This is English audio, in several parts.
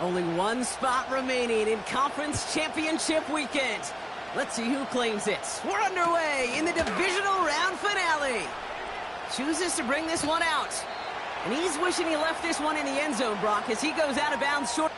Only one spot remaining in Conference Championship Weekend. Let's see who claims it. We're underway in the divisional round finale. Chooses to bring this one out. And he's wishing he left this one in the end zone, Brock, as he goes out of bounds short.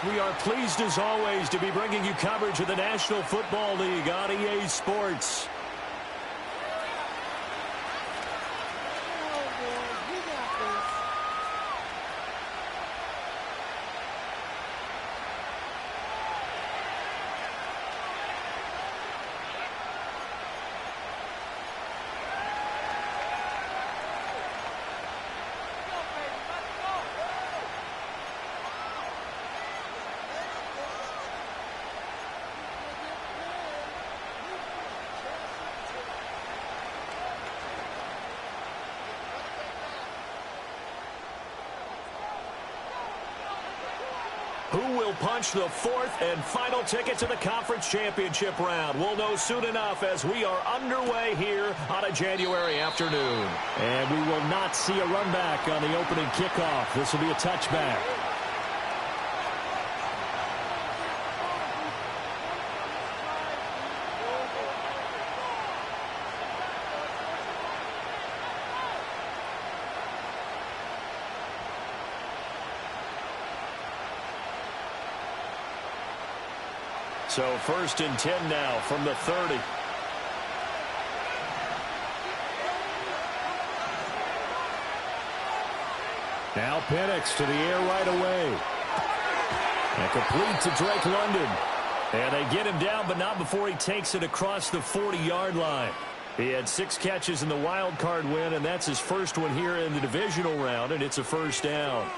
We are pleased, as always, to be bringing you coverage of the National Football League on EA Sports. Who will punch the fourth and final ticket to the conference championship round? We'll know soon enough as we are underway here on a January afternoon. And we will not see a run back on the opening kickoff. This will be a touchback. So 1st and 10 now from the 30. Now Penix to the air right away. And complete to Drake London. And they get him down, but not before he takes it across the 40-yard line. He had 6 catches in the wild card win, and that's his first one here in the divisional round, and it's a first down.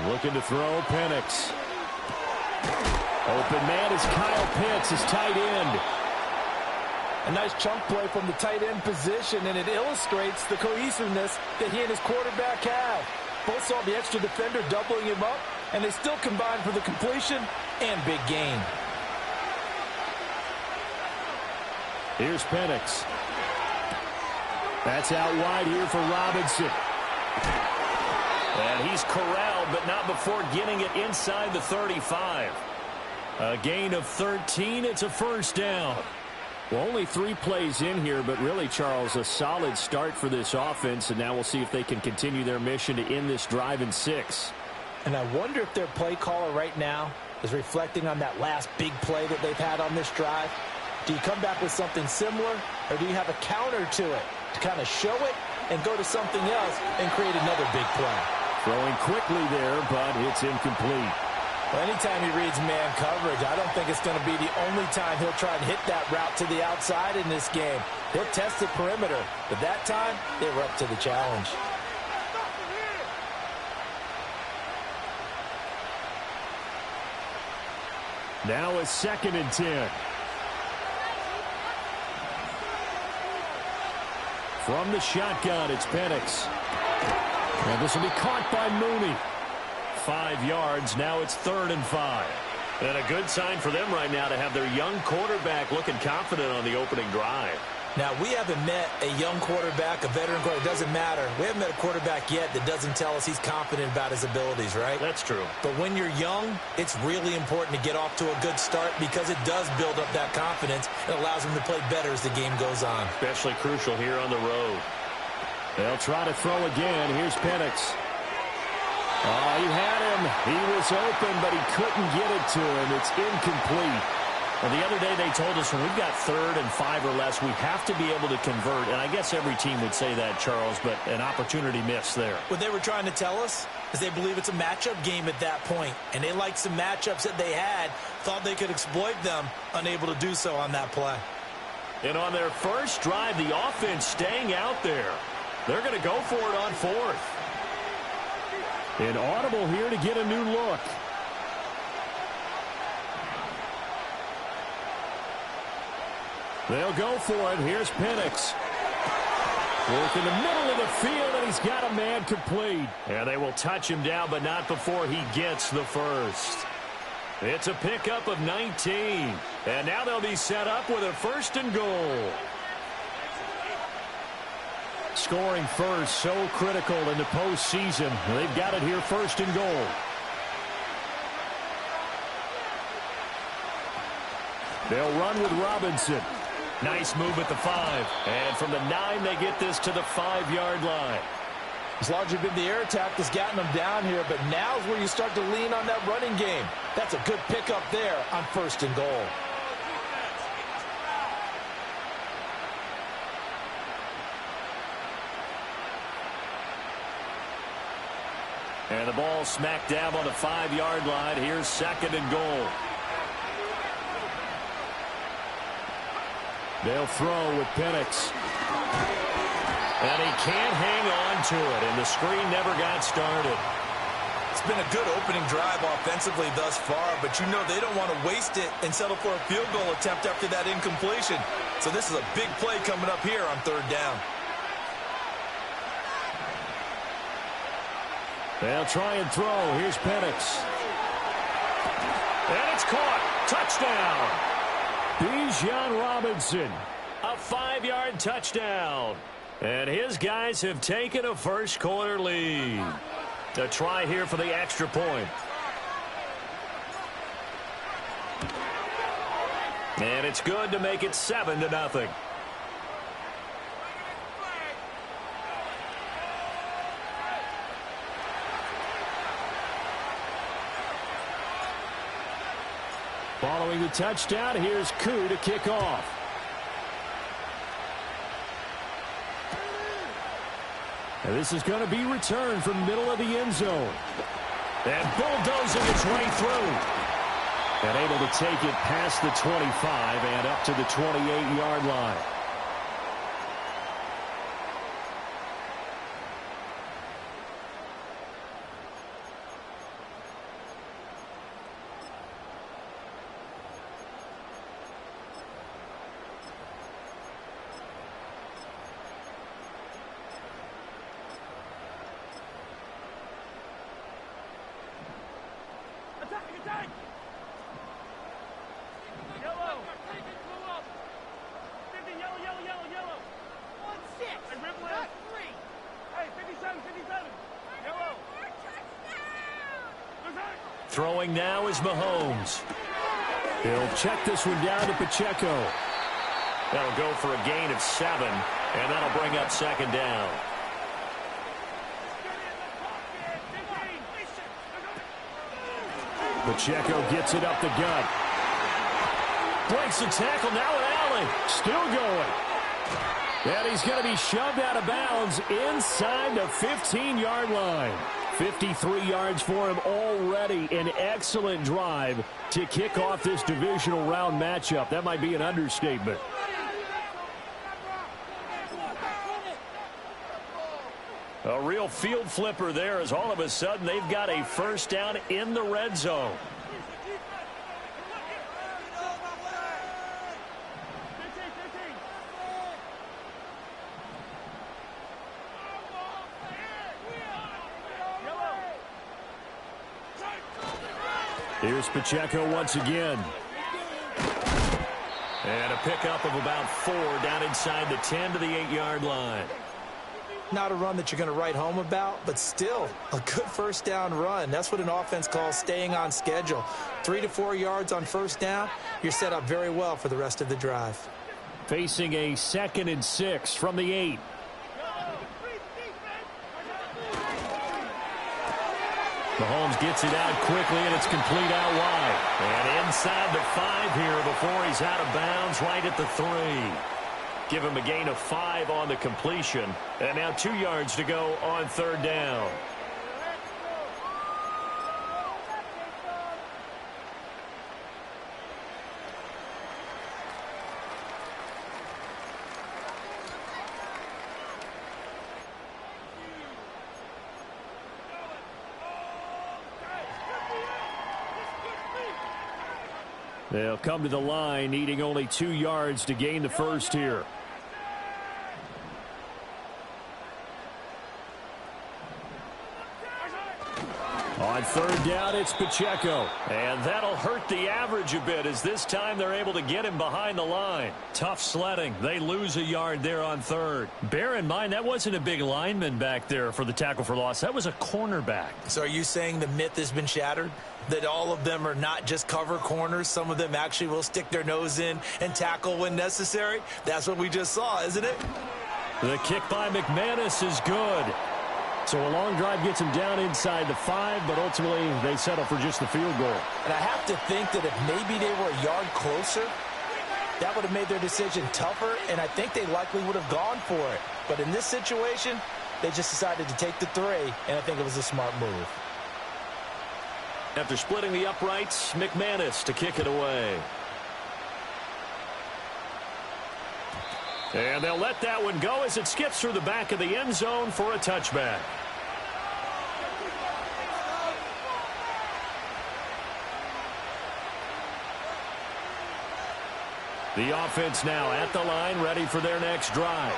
Looking to throw, Penix. Open man is Kyle Pitts, his tight end. A nice chunk play from the tight end position, and it illustrates the cohesiveness that he and his quarterback have. Both saw the extra defender doubling him up, and they still combined for the completion and big gain. Here's Penix. That's out wide here for Robinson. And he's corralled, but not before getting it inside the 35. A gain of 13. It's a first down. Well, only 3 plays in here, but really, Charles, a solid start for this offense, and now we'll see if they can continue their mission to end this drive in 6. And I wonder if their play caller right now is reflecting on that last big play that they've had on this drive. Do you come back with something similar, or do you have a counter to it to kind of show it and go to something else and create another big play? Throwing quickly there, but it's incomplete. Well, anytime he reads man coverage, I don't think it's going to be the only time he'll try and hit that route to the outside in this game. He'll test the perimeter, but that time they were up to the challenge. Now a 2nd and 10. From the shotgun, it's Penix. And this will be caught by Mooney. 5 yards. Now it's 3rd and 5. And a good sign for them right now to have their young quarterback looking confident on the opening drive. Now, we haven't met a young quarterback, a veteran quarterback. It doesn't matter. We haven't met a quarterback yet that doesn't tell us he's confident about his abilities, right? That's true. But when you're young, it's really important to get off to a good start because it does build up that confidence. It allows him to play better as the game goes on. Especially crucial here on the road. They'll try to throw again. Here's Penix. Oh, he had him. He was open, but he couldn't get it to him. It's incomplete. Well, the other day they told us when we've got 3rd and 5 or less, we have to be able to convert. And I guess every team would say that, Charles, but an opportunity missed there. What they were trying to tell us is they believe it's a matchup game at that point. And they liked some matchups that they had, thought they could exploit them, unable to do so on that play. And on their first drive, the offense staying out there. They're going to go for it on 4th. An audible here to get a new look. They'll go for it. Here's Penix. Work in the middle of the field, and he's got a man complete. And they will touch him down, but not before he gets the first. It's a pickup of 19. And now they'll be set up with a 1st and goal. Scoring first, so critical in the postseason. They've got it here, 1st and goal. They'll run with Robinson. Nice move at the 5. And from the 9, they get this to the 5-yard line. It's largely been the air attack that's gotten them down here, but now's where you start to lean on that running game. That's a good pickup there on 1st and goal. And the ball smacked down on the 5-yard line. Here's 2nd and goal. They'll throw with Penix. And he can't hang on to it, and the screen never got started. It's been a good opening drive offensively thus far, but you know they don't want to waste it and settle for a field goal attempt after that incompletion. So this is a big play coming up here on 3rd down. They'll try and throw. Here's Penix. And it's caught. Touchdown. Bijan Robinson. A 5-yard touchdown. And his guys have taken a first-quarter lead. A try here for the extra point. And it's good to make it 7-0. Following the touchdown, here's Koo to kick off. And this is going to be returned from the middle of the end zone. And bulldozing its way through. And able to take it past the 25 and up to the 28-yard line. Throwing now is Mahomes. He'll check this one down to Pacheco. That'll go for a gain of 7, and that'll bring up second down. Pacheco gets it up the gut. Breaks the tackle, now with Allen. Still going. And he's going to be shoved out of bounds inside the 15-yard line. 53 yards for him already. An excellent drive to kick off this divisional round matchup. That might be an understatement. A real field flipper there as all of a sudden they've got a first down in the red zone. Here's Pacheco once again. And a pickup of about 4 down inside the 10 to the 8-yard line. Not a run that you're going to write home about, but still a good first down run. That's what an offense calls staying on schedule. 3 to 4 yards on first down, you're set up very well for the rest of the drive. Facing a 2nd and 6 from the 8. Mahomes gets it out quickly, and it's complete out wide. And inside the 5 here before he's out of bounds right at the 3. Give him a gain of 5 on the completion. And now 2 yards to go on third down. They'll come to the line, needing only 2 yards to gain the first here. On third down, it's Pacheco. And that'll hurt the average a bit as this time they're able to get him behind the line. Tough sledding. They lose a yard there on third. Bear in mind, that wasn't a big lineman back there for the tackle for loss. That was a cornerback. So are you saying the myth has been shattered? That all of them are not just cover corners? Some of them actually will stick their nose in and tackle when necessary? That's what we just saw, isn't it? The kick by McManus is good. So a long drive gets him down inside the 5, but ultimately they settle for just the field goal. And I have to think that if maybe they were a yard closer, that would have made their decision tougher, and I think they likely would have gone for it. But in this situation, they just decided to take the 3, and I think it was a smart move. After splitting the uprights, McManus to kick it away. And they'll let that one go as it skips through the back of the end zone for a touchback. The offense now at the line, ready for their next drive.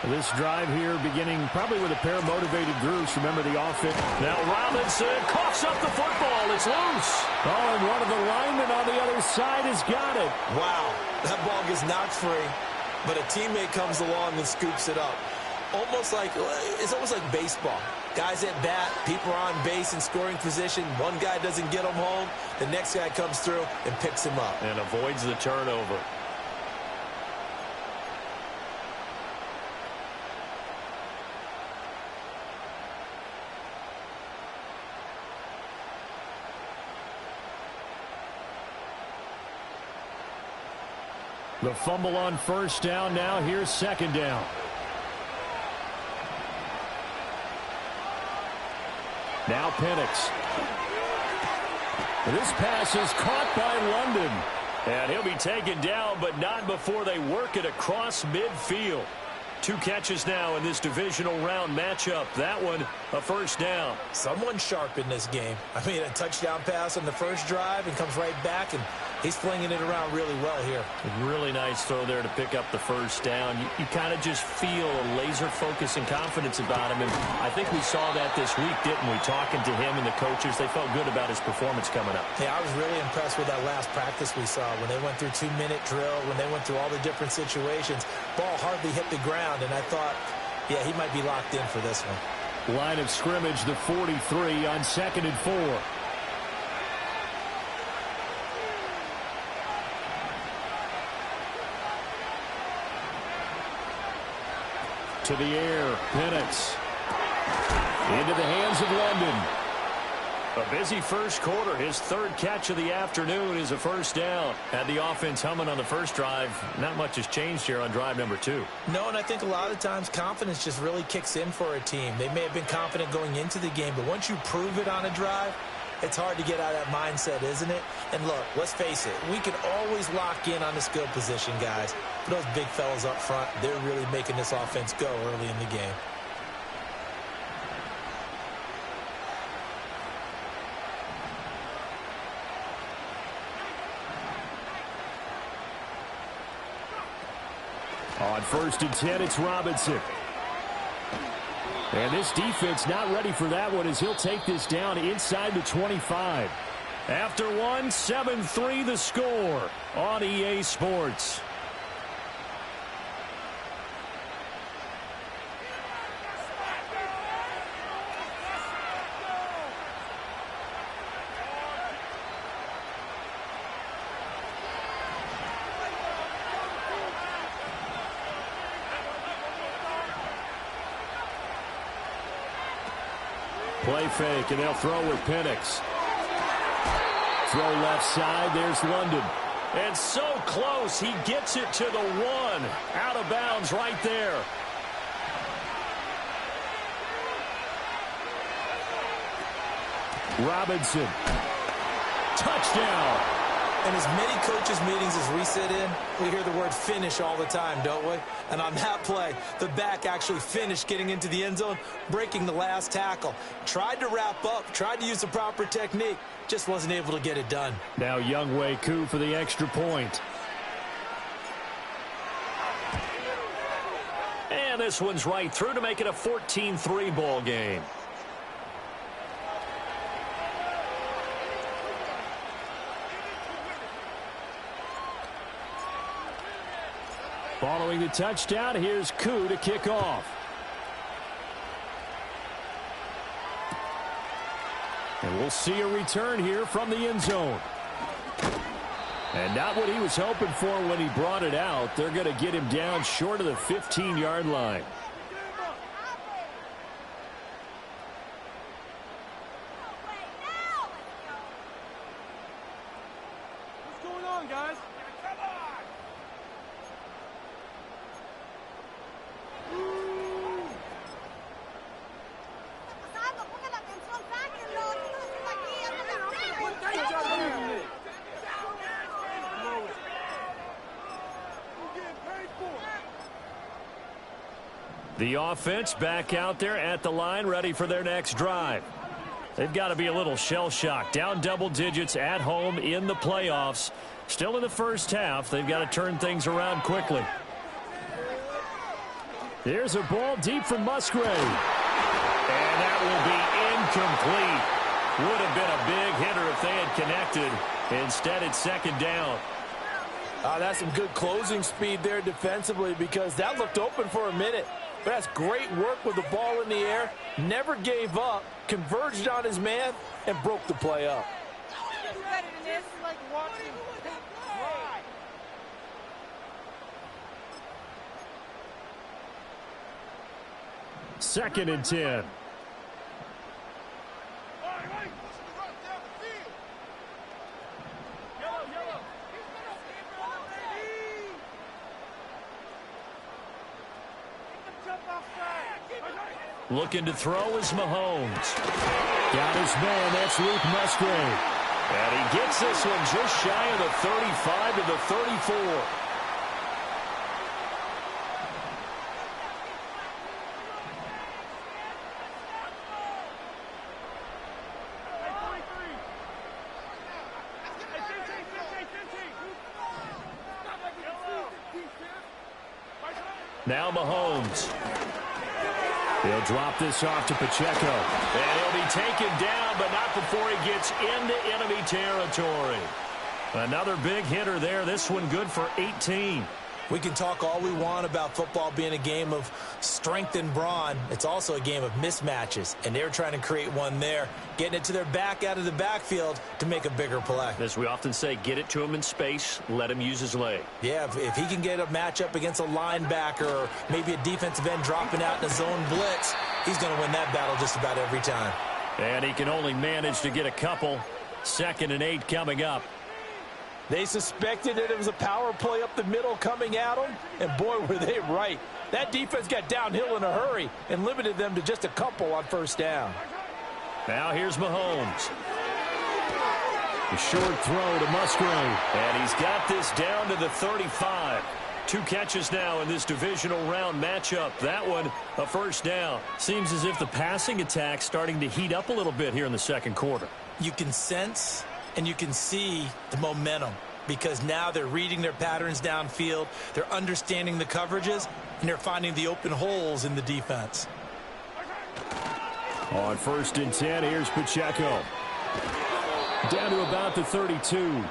This drive here beginning probably with a pair of motivated groups. Remember the offense. Now Robinson coughs up the football. It's loose. Oh, and one of the linemen on the other side has got it. Wow, that ball gets knocked free. But a teammate comes along and scoops it up. It's almost like baseball. Guys at bat, people are on base in scoring position. One guy doesn't get him home. The next guy comes through and picks him up. And avoids the turnover. The fumble on first down. Now here's second down. Now Penix. This pass is caught by London. And he'll be taken down, but not before they work it across midfield. 2 catches now in this divisional round matchup. That one, a first down. Someone sharp in this game. I mean, a touchdown pass on the first drive and comes right back and He's flinging it around really well here. Really nice throw there to pick up the first down. You kind of just feel a laser focus and confidence about him. And I think we saw that this week, didn't we? Talking to him and the coaches, they felt good about his performance coming up. Yeah, I was really impressed with that last practice we saw when they went through 2-minute drill, when they went through all the different situations. Ball hardly hit the ground, and I thought, yeah, he might be locked in for this one. Line of scrimmage, the 43 on 2nd and 4. To the air, Penix. Into the hands of London. A busy first quarter. His third catch of the afternoon is a first down. Had the offense humming on the first drive. Not much has changed here on drive number 2. No, and I think a lot of times confidence just really kicks in for a team. They may have been confident going into the game, but once you prove it on a drive, it's hard to get out of that mindset, isn't it? And look, let's face it, we can always lock in on the skill position, guys. But those big fellas up front, they're really making this offense go early in the game. On 1st and 10, it's Robinson. And this defense not ready for that one as he'll take this down inside the 25. After one, 7-3 the score on EA Sports. Play fake, and they'll throw with Penix. Throw left side, there's London. And so close, he gets it to the 1. Out of bounds right there. Robinson. Touchdown. In as many coaches' meetings as we sit in, we hear the word finish all the time, don't we? And on that play, the back actually finished getting into the end zone, breaking the last tackle. Tried to wrap up, tried to use the proper technique, just wasn't able to get it done. Now Younghoe Koo for the extra point. And this one's right through to make it a 14-3 ball game. Following the touchdown, here's Koo to kick off. And we'll see a return here from the end zone. And not what he was hoping for when he brought it out. They're going to get him down short of the 15-yard line. What's going on, guys? The offense back out there at the line, ready for their next drive. They've got to be a little shell-shocked. Down double digits at home in the playoffs. Still in the first half. They've got to turn things around quickly. Here's a ball deep from Musgrave. And that will be incomplete. Would have been a big hitter if they had connected. Instead, it's second down. That's some good closing speed there defensively because that looked open for a minute. But that's great work with the ball in the air. Never gave up, converged on his man, and broke the play up. Second and 10. Looking to throw is Mahomes. Got his man, that's Luke Musgrave. And he gets this one just shy of the 35 to the 34. Now Mahomes. He'll drop this off to Pacheco. And he'll be taken down, but not before he gets into enemy territory. Another big hitter there. This one good for 18. We can talk all we want about football being a game of strength and brawn. It's also a game of mismatches, and they're trying to create one there, getting it to their back out of the backfield to make a bigger play. As we often say, get it to him in space, let him use his leg. Yeah, if he can get a matchup against a linebacker or maybe a defensive end dropping out in a zone blitz, he's going to win that battle just about every time. And he can only manage to get a couple. 2nd and 8 coming up. They suspected that it was a power play up the middle coming at them, and boy, were they right. That defense got downhill in a hurry and limited them to just a couple on 1st down. Now here's Mahomes. A short throw to Musgrave. And he's got this down to the 35. 2 catches now in this divisional round matchup. That one, a 1st down. Seems as if the passing attack's starting to heat up a little bit here in the 2nd quarter. You can sense and you can see the momentum because now they're reading their patterns downfield, they're understanding the coverages, and they're finding the open holes in the defense. On 1st and 10, here's Pacheco. Down to about the 32.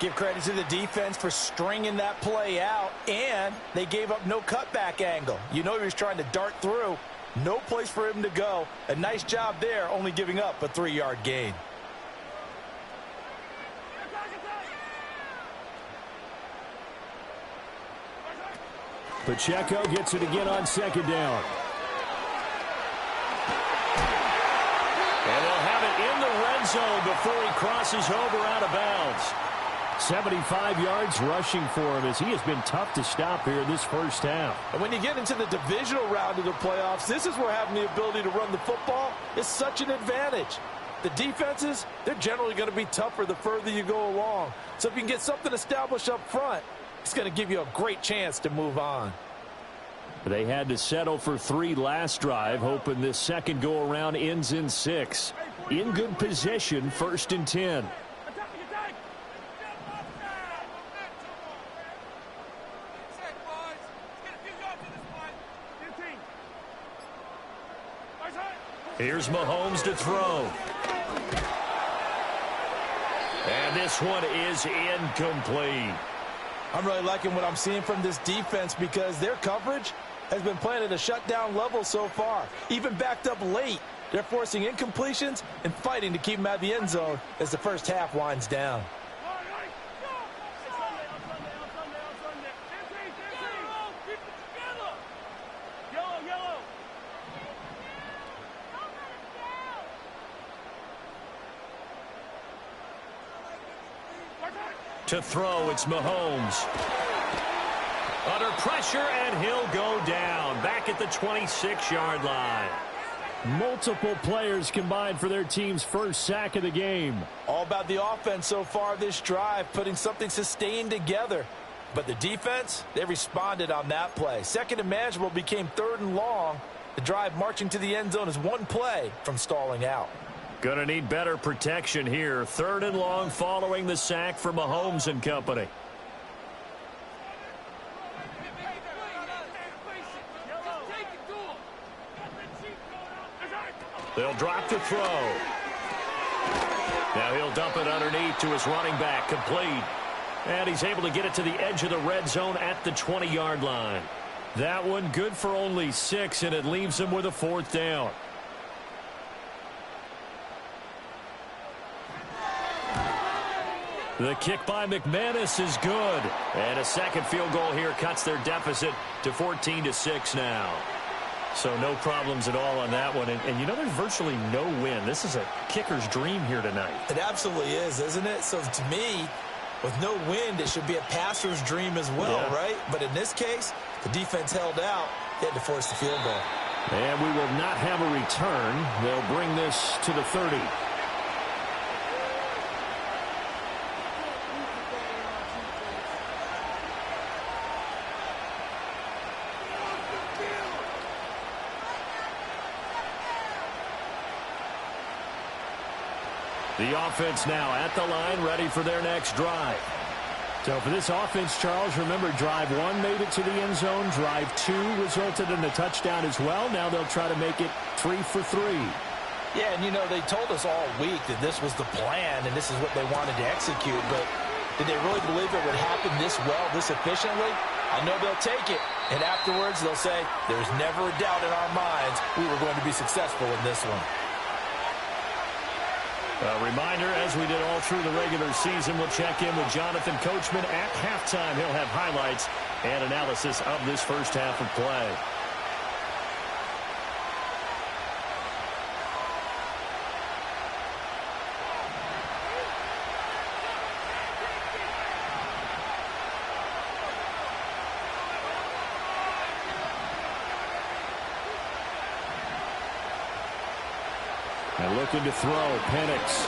Give credit to the defense for stringing that play out, and they gave up no cutback angle. You know he was trying to dart through. No place for him to go. A nice job there, only giving up a 3-yard gain. Pacheco gets it again on 2nd down. And they'll have it in the red zone before he crosses over out of bounds. 75 yards rushing for him as he has been tough to stop here in this 1st half. And when you get into the divisional round of the playoffs, this is where having the ability to run the football is such an advantage. The defenses, they're generally going to be tougher the further you go along. So if you can get something established up front, it's going to give you a great chance to move on. They had to settle for 3 last drive, hoping this 2nd go-around ends in 6. In good position, 1st and 10. Here's Mahomes to throw. And this one is incomplete. I'm really liking what I'm seeing from this defense because their coverage has been playing at a shutdown level so far. Even backed up late, they're forcing incompletions and fighting to keep them out of the end zone as the 1st half winds down. To throw, it's Mahomes. Under pressure, and he'll go down. Back at the 26-yard line. Multiple players combined for their team's 1st sack of the game. All about the offense so far this drive, putting something sustained together. But the defense, they responded on that play. 2nd and manageable became 3rd and long. The drive marching to the end zone is 1 play from stalling out. Gonna need better protection here. 3rd and long following the sack for Mahomes and company. They'll drop the throw. Now he'll dump it underneath to his running back. Complete. And he's able to get it to the edge of the red zone at the 20-yard line. That one good for only 6, and it leaves him with a 4th down. The kick by McManus is good. And a 2nd field goal here cuts their deficit to 14-6 now. So no problems at all on that one. And you know, there's virtually no win. This is a kicker's dream here tonight. It absolutely is, isn't it? So to me, with no wind, it should be a passer's dream as well, right? But in this case, the defense held out. They had to force the field goal. And we will not have a return. They'll bring this to the 30. The offense now at the line, ready for their next drive. So for this offense, Charles, remember, drive 1 made it to the end zone. Drive 2 resulted in a touchdown as well. Now they'll try to make it 3 for 3. Yeah, and, they told us all week that this was the plan and this is what they wanted to execute. But did they really believe it would happen this well, this efficiently? I know they'll take it. And afterwards, they'll say, there's never a doubt in our minds we were going to be successful in this one. A reminder, as we did all through the regular season, we'll check in with Jonathan Coachman at halftime. He'll have highlights and analysis of this first half of play. And looking to throw, Penix.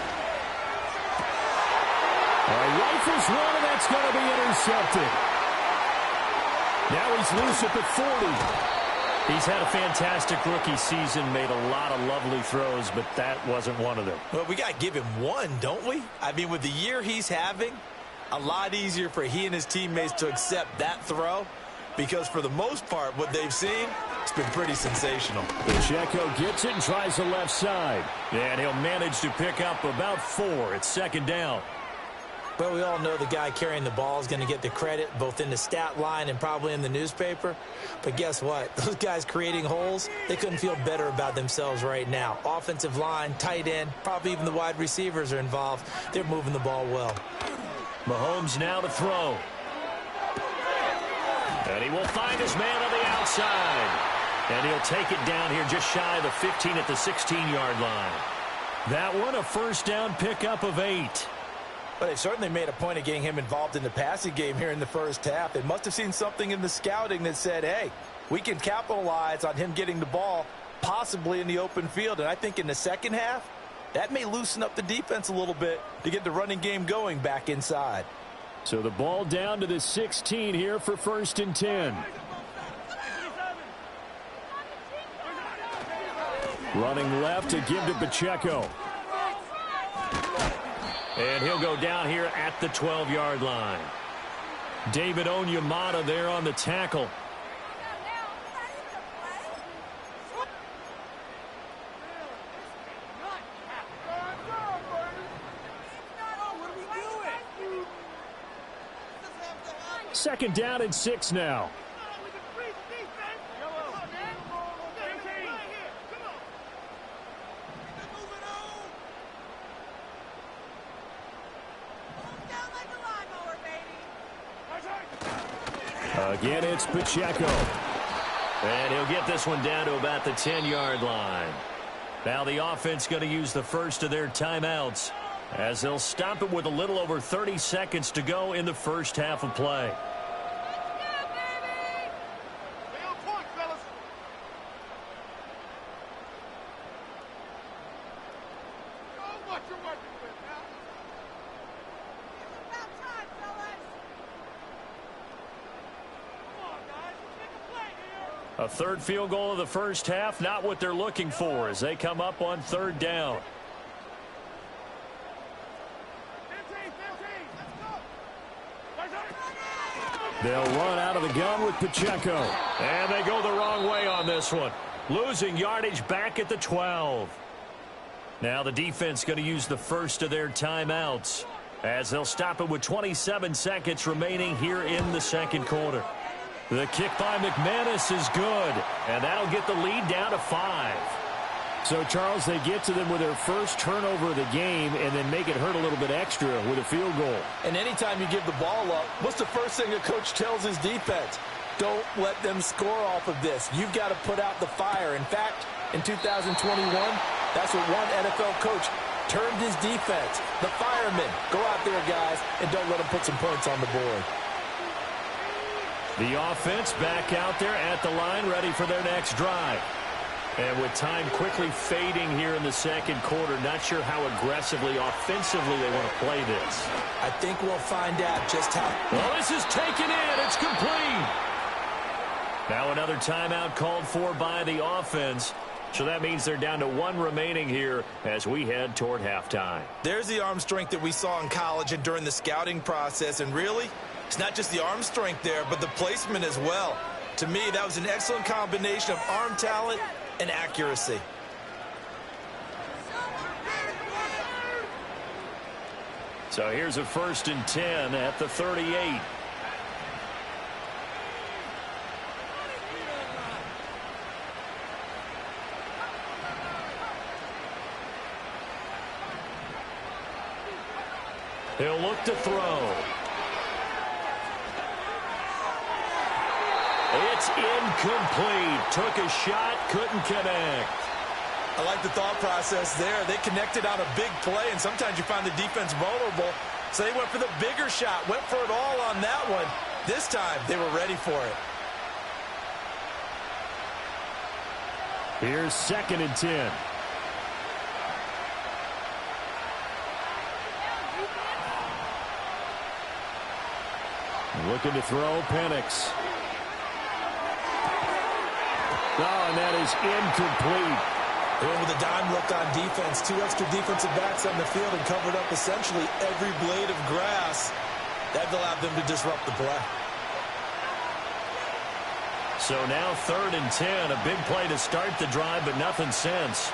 Rifles one, and that's going to be intercepted. Now he's loose at the 40. He's had a fantastic rookie season, made a lot of lovely throws, but that wasn't one of them. Well, we got to give him one, don't we? I mean, with the year he's having, a lot easier for he and his teammates to accept that throw, because for the most part, what they've seen, it's been pretty sensational. Pacheco gets it and tries the left side. And he'll manage to pick up about 4. It's second down. Well, we all know the guy carrying the ball is going to get the credit, both in the stat line and probably in the newspaper. But guess what? Those guys creating holes, they couldn't feel better about themselves right now. Offensive line, tight end, probably even the wide receivers are involved. They're moving the ball well. Mahomes now to throw. And he will find his man on the outside. And he'll take it down here just shy of the 15 at the 16-yard line. That one, a first down pickup of 8. But they certainly made a point of getting him involved in the passing game here in the first half. They must have seen something in the scouting that said, hey, we can capitalize on him getting the ball possibly in the open field. And I think in the second half, that may loosen up the defense a little bit to get the running game going back inside. So the ball down to the 16 here for 1st and 10. Running left to give to Pacheco. And he'll go down here at the 12-yard line. David Onyemata there on the tackle. Second down and 6 now. Again, it's Pacheco. And he'll get this one down to about the 10-yard line. Now the offense going to use the first of their timeouts, as they'll stop it with a little over 30 seconds to go in the first half of play. A third field goal of the first half, not what they're looking for as they come up on 3rd down. They'll run out of the gun with Pacheco. And they go the wrong way on this one. Losing yardage back at the 12. Now the defense going to use the first of their timeouts, as they'll stop it with 27 seconds remaining here in the second quarter. The kick by McManus is good, and that'll get the lead down to 5. So, Charles, they get to them with their first turnover of the game and then make it hurt a little bit extra with a field goal. And anytime you give the ball up, what's the first thing a coach tells his defense? Don't let them score off of this. You've got to put out the fire. In fact, in 2021, that's what one NFL coach termed his defense. The firemen. Go out there, guys, and don't let them put some points on the board. The offense back out there at the line, ready for their next drive. And with time quickly fading here in the second quarter, not sure how aggressively, offensively they want to play this. I think we'll find out just how. Well, this is taken in. It's complete. Now another timeout called for by the offense. So that means they're down to 1 remaining here as we head toward halftime. There's the arm strength that we saw in college and during the scouting process. And really, It's not just the arm strength there, but the placement as well. To me, that was an excellent combination of arm talent and accuracy. So here's a 1st and 10 at the 38. He'll look to throw. It's incomplete. Took a shot, couldn't connect. I like the thought process there. They connected on a big play, and sometimes you find the defense vulnerable. So they went for the bigger shot, went for it all on that one. This time, they were ready for it. Here's 2nd and 10. Looking to throw, Penix. Oh, and that is incomplete. They went with a dime look on defense. 2 extra defensive backs on the field and covered up essentially every blade of grass. That allowed them to disrupt the play. So now 3rd and 10. A big play to start the drive, but nothing since.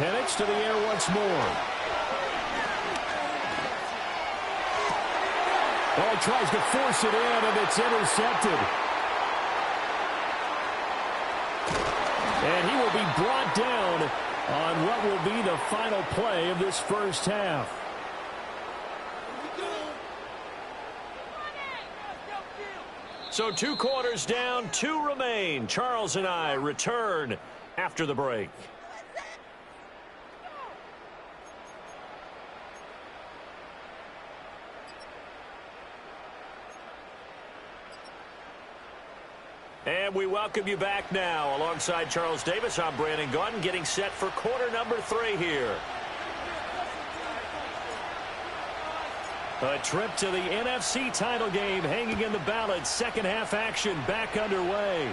Penix to the air once more. Oh, tries to force it in, and it's intercepted. And he will be brought down on what will be the final play of this first half. So 2 quarters down, 2 remain. Charles and I return after the break. And we welcome you back now. Alongside Charles Davis, I'm Brandon Gaudin, getting set for quarter number 3 here. A trip to the NFC title game hanging in the balance. Second half action back underway.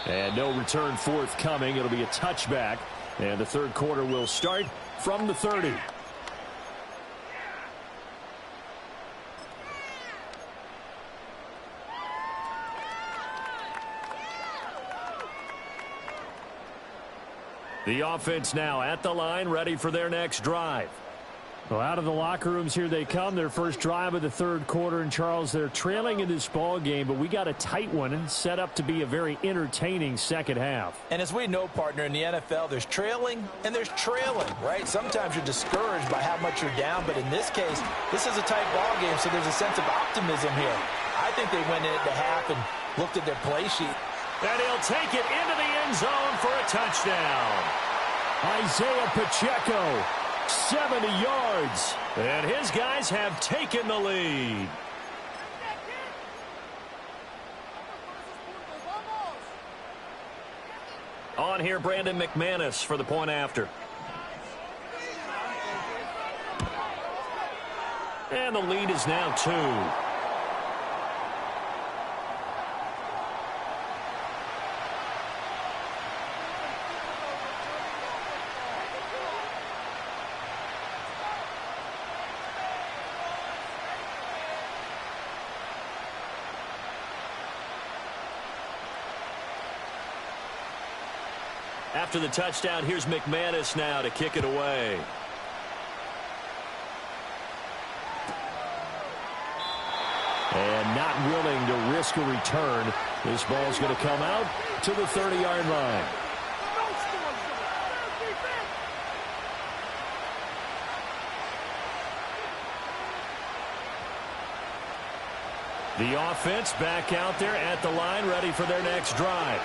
And no return forthcoming. It'll be a touchback. And the 3rd quarter will start from the 30. The offense now at the line, ready for their next drive. Well, out of the locker rooms here they come. Their first drive of the 3rd quarter. And, Charles, they're trailing in this ball game, but we got a tight one set up to be a very entertaining second half. And as we know, partner, in the NFL, there's trailing and there's trailing, right? Sometimes you're discouraged by how much you're down, but in this case, this is a tight ball game, so there's a sense of optimism here. I think they went in at the half and looked at their play sheet. And he'll take it into the end zone for a touchdown. Isaiah Pacheco, 70 yards. And his guys have taken the lead. On here, Brandon McManus for the point after. And the lead is now 2. After the touchdown, here's McManus now to kick it away. And not willing to risk a return. This ball's going to come out to the 30-yard line. The offense back out there at the line, ready for their next drive.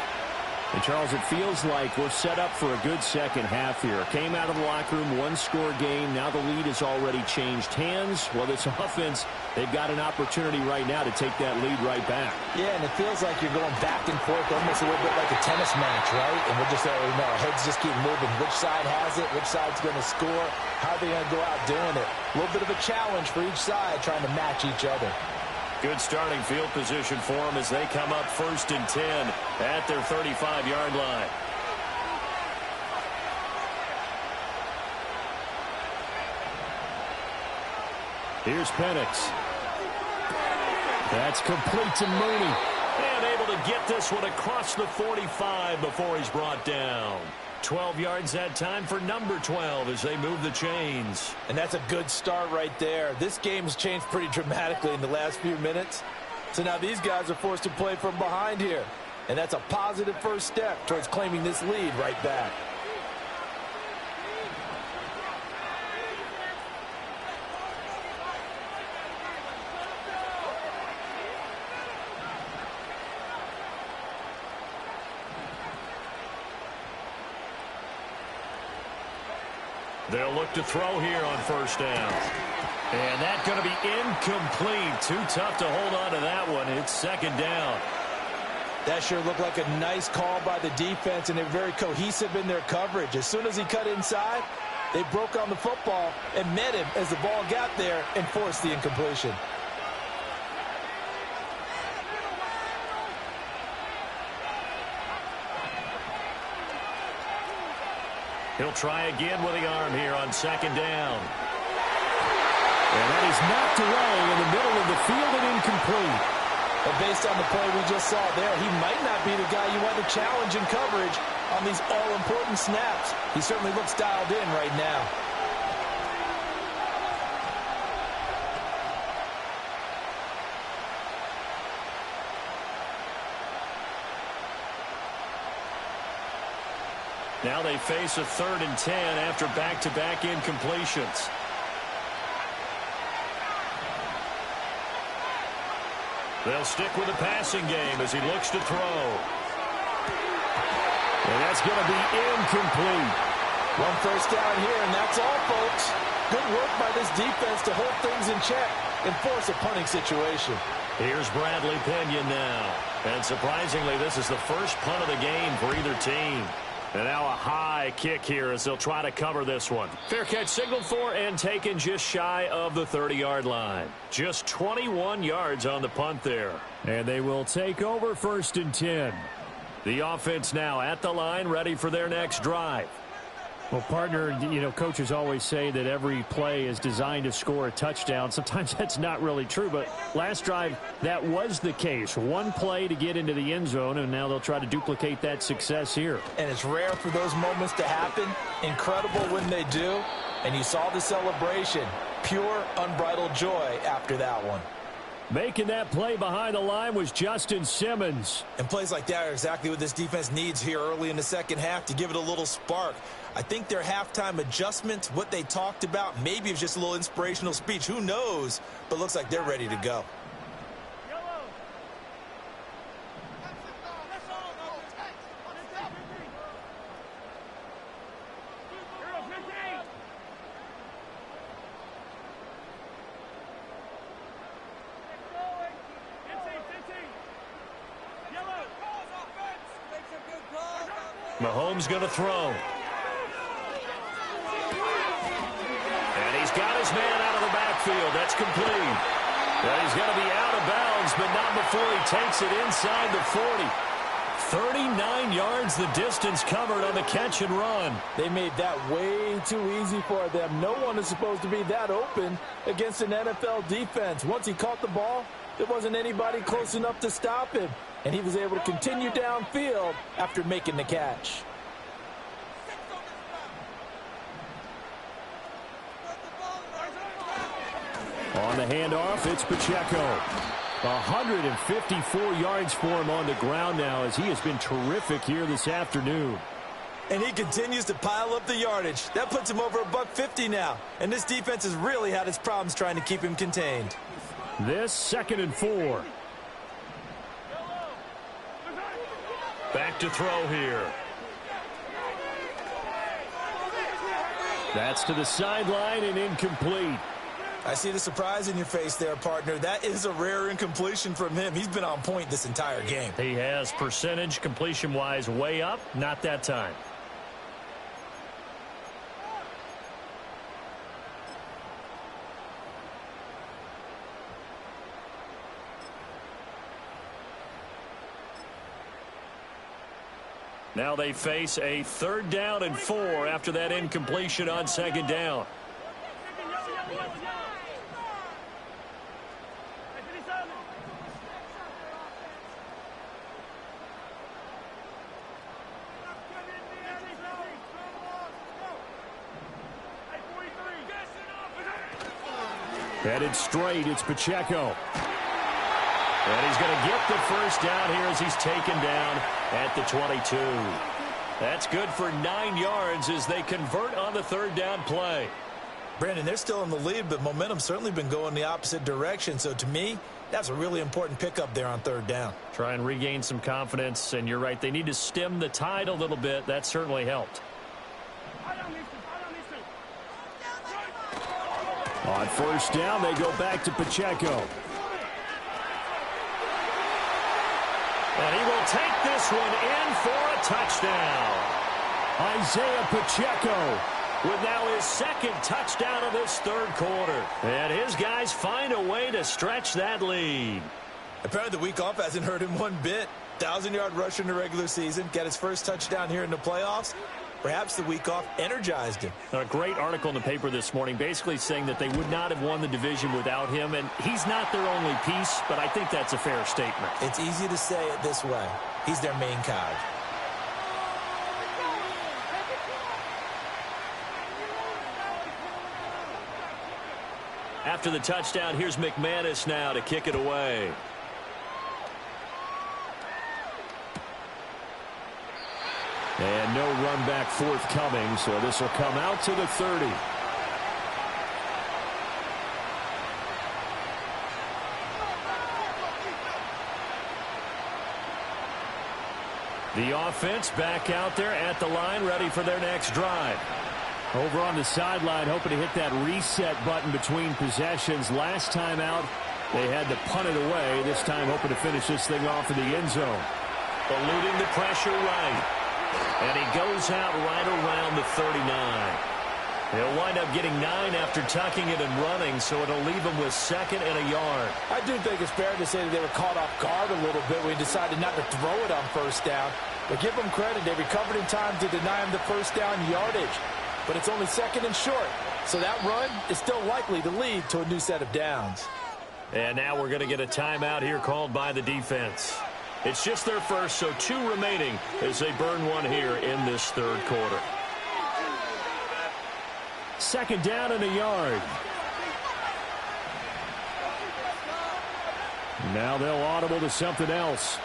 And, Charles, it feels like we're set up for a good second half here. Came out of the locker room, 1-score game. Now the lead has already changed hands. Well, this offense, they've got an opportunity right now to take that lead right back. Yeah, and it feels like you're going back and forth, almost a little bit like a tennis match, right? And we're just, our heads just keep moving. Which side has it? Which side's going to score? How are they going to go out doing it? A little bit of a challenge for each side, trying to match each other. Good starting field position for them as they come up 1st and 10 at their 35-yard line. Here's Penix. That's complete to Mooney. And able to get this one across the 45 before he's brought down. 12 yards that time for number 12 as they move the chains. And that's a good start right there. This game's changed pretty dramatically in the last few minutes. So now these guys are forced to play from behind here. And that's a positive first step towards claiming this lead right back. They'll look to throw here on first down. And that's going to be incomplete. Too tough to hold on to that one. It's second down. That sure looked like a nice call by the defense, and they're very cohesive in their coverage. As soon as he cut inside, they broke on the football and met him as the ball got there and forced the incompletion. He'll try again with the arm here on second down. And that is knocked away in the middle of the field and incomplete. But based on the play we just saw there, he might not be the guy you want to challenge in coverage on these all-important snaps. He certainly looks dialed in right now. Now they face a 3rd and 10 after back-to-back incompletions. They'll stick with the passing game as he looks to throw. And that's going to be incomplete. One first down here, and that's all, folks. Good work by this defense to hold things in check and force a punting situation. Here's Bradley Pinion now. And surprisingly, this is the first punt of the game for either team. And now a high kick here as they'll try to cover this one. Fair catch signaled for and taken just shy of the 30-yard line. Just 21 yards on the punt there. And they will take over 1st and 10. The offense now at the line, ready for their next drive. Well, partner, you know, coaches always say that every play is designed to score a touchdown. Sometimes that's not really true, but last drive, that was the case. One play to get into the end zone, and now they'll try to duplicate that success here. And it's rare for those moments to happen. Incredible when they do. And you saw the celebration. Pure, unbridled joy after that one. Making that play behind the line was Justin Simmons. And plays like that are exactly what this defense needs here early in the second half to give it a little spark. I think their halftime adjustments, what they talked about, maybe it was just a little inspirational speech. Who knows? But looks like they're ready to go. Mahomes going to throw. And he's got his man out of the backfield. That's complete. But he's going to be out of bounds, but not before he takes it inside the 40. 39 yards the distance covered on the catch and run. They made that way too easy for them. No one is supposed to be that open against an NFL defense. Once he caught the ball, there wasn't anybody close enough to stop him. And he was able to continue downfield after making the catch. On the handoff, it's Pacheco. 154 yards for him on the ground now as he has been terrific here this afternoon. And he continues to pile up the yardage. That puts him over $150 now. And this defense has really had its problems trying to keep him contained. This 2nd and 4. Back to throw here. That's to the sideline and incomplete. I see the surprise in your face there, partner. That is a rare incompletion from him. He's been on point this entire game. He has percentage completion-wise way up. Not that time. Now they face a 3rd down and 4 after that incompletion on 2nd down. Headed straight, it's Pacheco. And he's going to get the first down here as he's taken down at the 22. That's good for 9 yards as they convert on the third down play. Brandon, they're still in the lead, but momentum's certainly been going the opposite direction. So to me, that's a really important pickup there on third down. Try and regain some confidence, and you're right. They need to stem the tide a little bit. That certainly helped. On first down, they go back to Pacheco. And he will take this one in for a touchdown. Isaiah Pacheco with now his second touchdown of this third quarter. And his guys find a way to stretch that lead. Apparently the week off hasn't hurt him one bit. 1,000-yard rusher in the regular season. Got his first touchdown here in the playoffs. Perhaps the week off energized him. A great article in the paper this morning basically saying that they would not have won the division without him. And he's not their only piece, but I think that's a fair statement. It's easy to say it this way. He's their main cog. After the touchdown, here's McManus now to kick it away. And no run back forthcoming, so this will come out to the 30. The offense back out there at the line, ready for their next drive. Over on the sideline, hoping to hit that reset button between possessions. Last time out, they had to punt it away. This time, hoping to finish this thing off in the end zone. Eluding the pressure right. And he goes out right around the 39. He'll wind up getting 9 after tucking it and running, so it'll leave him with second and a yard. I do think it's fair to say that they were caught off guard a little bit when he decided not to throw it on first down. But give them credit. They recovered in time to deny him the first down yardage. But it's only second and short. So that run is still likely to lead to a new set of downs. And now we're going to get a timeout here called by the defense. It's just their first, so 2 remaining as they burn one here in this third quarter. Second down and a yard. Now they'll audible to something else.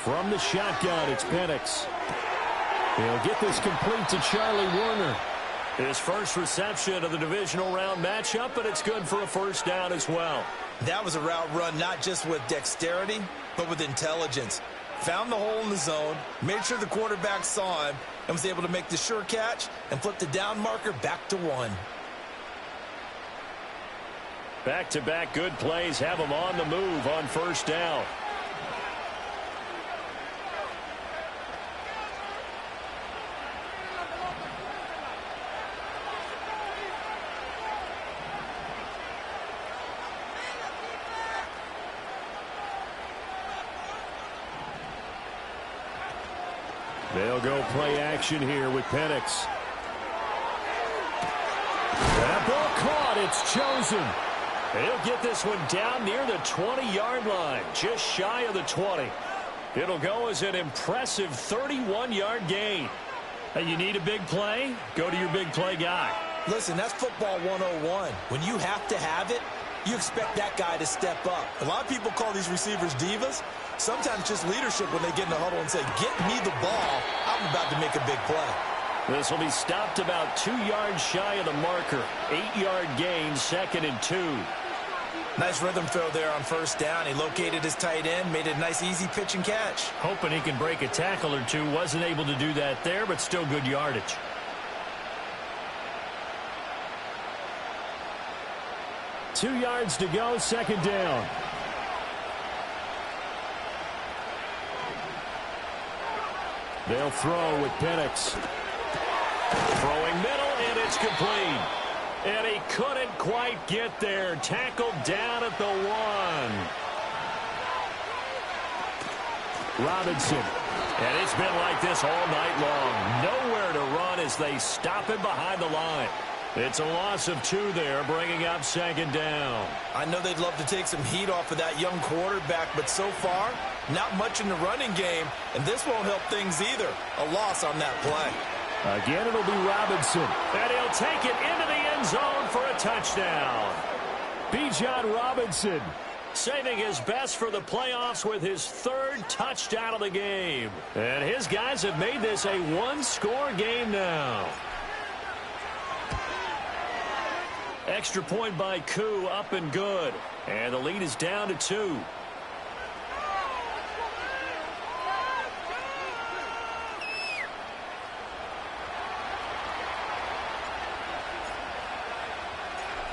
From the shotgun, it's Penix. He'll get this complete to Charlie Warner. His first reception of the divisional round matchup, but it's good for a first down as well. That was a route run not just with dexterity, but with intelligence. Found the hole in the zone, made sure the quarterback saw him, and was able to make the sure catch and flip the down marker back to 1. Back-to-back good plays have him on the move on first down. They'll go play action here with Penix. That ball caught. It's chosen. He'll get this one down near the 20-yard line, just shy of the 20. It'll go as an impressive 31-yard gain. Hey, you need a big play? Go to your big play guy. Listen, that's football 101. When you have to have it, you expect that guy to step up. A lot of people call these receivers divas. Sometimes just leadership when they get in the huddle and say, get me the ball. I'm about to make a big play. This will be stopped about 2 yards shy of the marker. 8-yard gain, second and 2. Nice rhythm throw there on first down. He located his tight end, made a nice easy pitch and catch. Hoping he can break a tackle or two. Wasn't able to do that there, but still good yardage. Two yards to go, second down. They'll throw with Penix. Throwing middle, and it's complete. And he couldn't quite get there. Tackled down at the 1. Robinson. And it's been like this all night long. Nowhere to run as they stop him behind the line. It's a loss of 2 there, bringing up second down. I know they'd love to take some heat off of that young quarterback, but so far, not much in the running game, and this won't help things either. A loss on that play. Again, it'll be Robinson. And he'll take it into the end zone for a touchdown. Bijan Robinson saving his best for the playoffs with his 3rd touchdown of the game. And his guys have made this a 1-score game now. Extra point by Koo, up and good. And the lead is down to 2.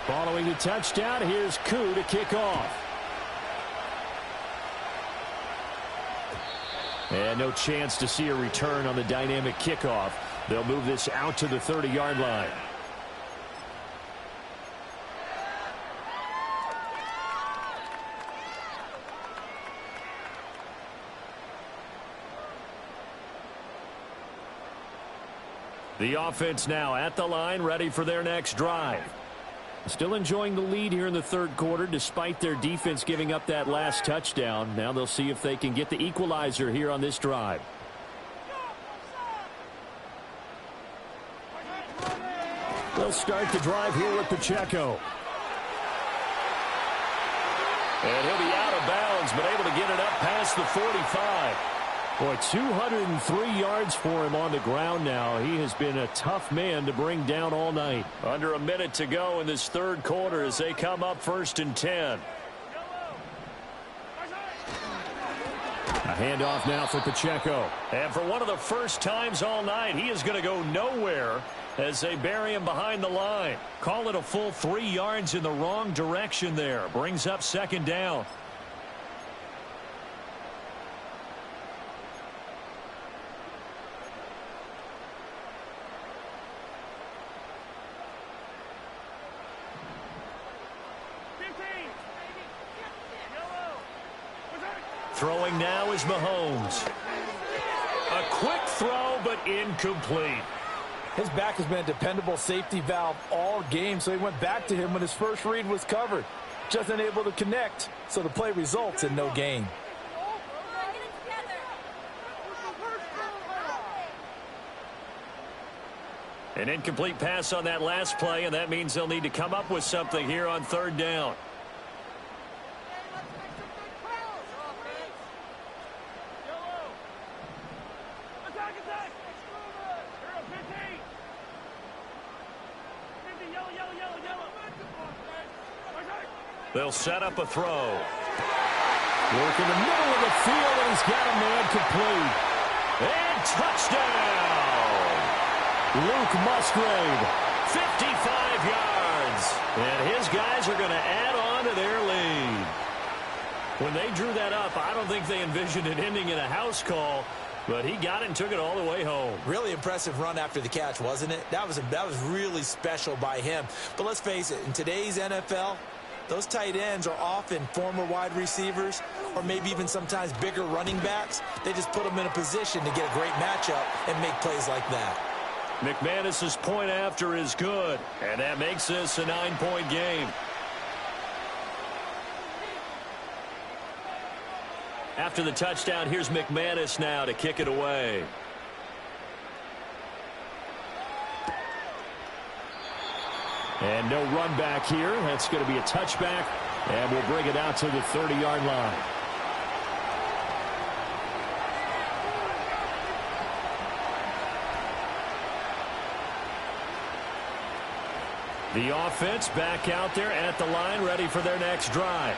Following the touchdown, here's Koo to kick off. And no chance to see a return on the dynamic kickoff. They'll move this out to the 30-yard line. The offense now at the line, ready for their next drive. Still enjoying the lead here in the 3rd quarter, despite their defense giving up that last touchdown. Now they'll see if they can get the equalizer here on this drive. They'll start the drive here with Pacheco. And he'll be out of bounds, but able to get it up past the 45. Boy, 203 yards for him on the ground now. He has been a tough man to bring down all night. Under a minute to go in this 3rd quarter as they come up 1st and 10. A handoff now for Pacheco. And for one of the first times all night, he is going to go nowhere as they bury him behind the line. Call it a full 3 yards in the wrong direction there. Brings up 2nd down. Throwing now is Mahomes. A quick throw, but incomplete. His back has been a dependable safety valve all game, so he went back to him when his first read was covered. Just unable to connect, so the play results in no gain. An incomplete pass on that last play, and that means they'll need to come up with something here on 3rd down. They'll set up a throw. Work in the middle of the field, and he's got a man complete. And touchdown! Luke Musgrave. 55 yards. And his guys are going to add on to their lead. When they drew that up, I don't think they envisioned it ending in a house call. But he got it and took it all the way home. Really impressive run after the catch, wasn't it? That was really special by him. But let's face it, in today's NFL, those tight ends are often former wide receivers or maybe even sometimes bigger running backs. They just put them in a position to get a great matchup and make plays like that. McManus's point after is good, and that makes this a 9-point game. After the touchdown, here's McManus now to kick it away. And no run back here. That's going to be a touchback, and we'll bring it out to the 30-yard line. The offense back out there at the line, ready for their next drive.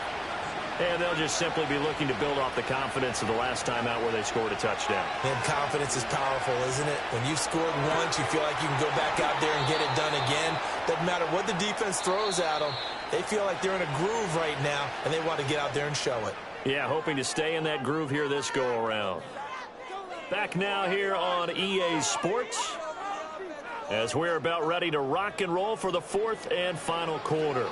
And they'll just simply be looking to build off the confidence of the last time out where they scored a touchdown. And confidence is powerful, isn't it? When you've scored once, you feel like you can go back out there and get it done again. Doesn't matter what the defense throws at them. They feel like they're in a groove right now, and they want to get out there and show it. Yeah, hoping to stay in that groove here this go-around. Back now here on EA Sports, as we're about ready to rock and roll for the fourth and final quarter.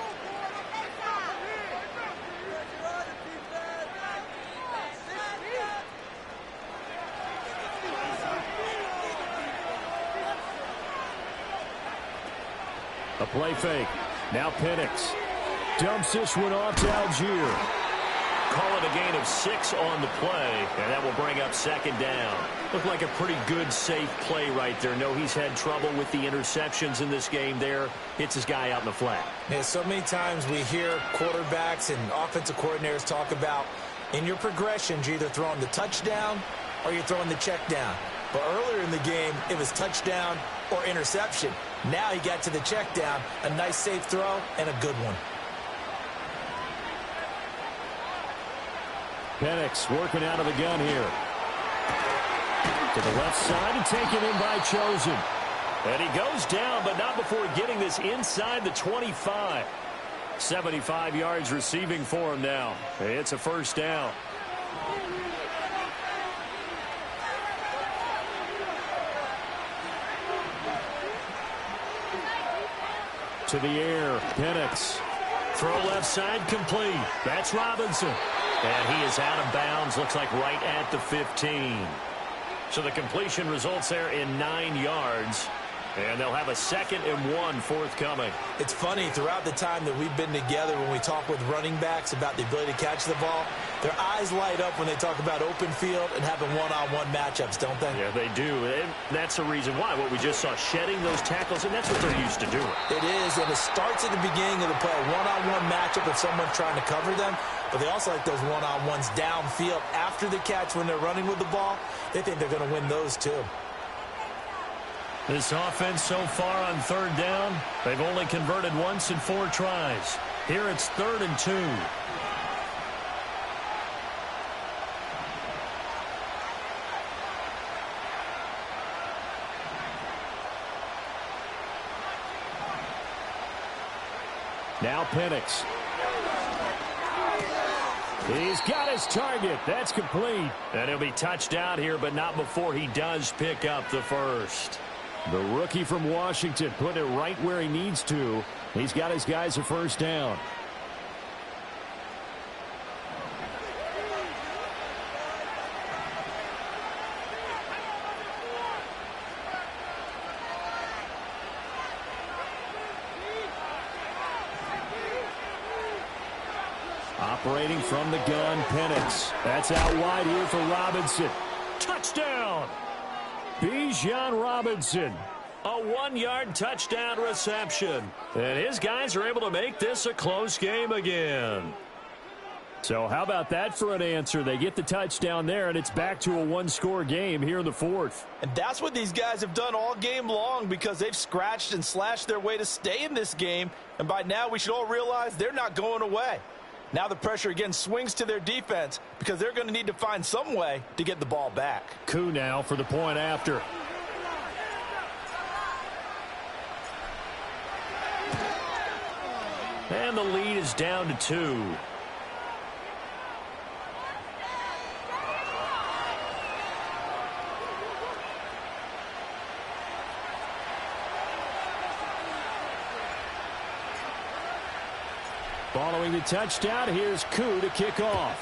A play fake. Now Penix dumps this one off to Algier. Call it a gain of 6 on the play, and that will bring up second down. Looked like a pretty good, safe play right there. No, he's had trouble with the interceptions in this game there. Hits his guy out in the flat. Yeah, so many times we hear quarterbacks and offensive coordinators talk about in your progressions, you're either throwing the touchdown or you're throwing the check down. But earlier in the game, it was touchdown or interception. Now he got to the check down, a nice safe throw, and a good one. Penix working out of the gun here. To the left side and taken in by Chosen. And he goes down, but not before getting this inside the 25. 75 yards receiving for him now. It's a first down. To the air, Penix. Throw left side complete. That's Robinson. And he is out of bounds, looks like right at the 15. So the completion results there in 9 yards. And they'll have a 2nd and 1 forthcoming. It's funny, throughout the time that we've been together, when we talk with running backs about the ability to catch the ball, their eyes light up when they talk about open field and having one-on-one matchups, don't they? Yeah, they do. And that's the reason why. What we just saw, shedding those tackles, and that's what they're used to doing. It is, and it starts at the beginning of the play, a one-on-one matchup if someone's trying to cover them. But they also like those one-on-ones downfield after the catch when they're running with the ball. They think they're going to win those too. This offense so far on 3rd down, they've only converted once in 4 tries. Here it's 3rd and 2. Now Penix. He's got his target. That's complete. And he'll be touched out here, but not before he does pick up the first. The rookie from Washington putting it right where he needs to. He's got his guys a first down. Operating from the gun, Penix. That's out wide here for Robinson. Touchdown! Bijan Robinson. A 1-yard touchdown reception. And his guys are able to make this a close game again. So how about that for an answer? They get the touchdown there, and it's back to a 1-score game here in the 4th. And that's what these guys have done all game long because they've scratched and slashed their way to stay in this game. And by now we should all realize they're not going away. Now the pressure again swings to their defense because they're going to need to find some way to get the ball back. Coup now for the point after. And the lead is down to 2. Following the touchdown, here's Coup to kick off.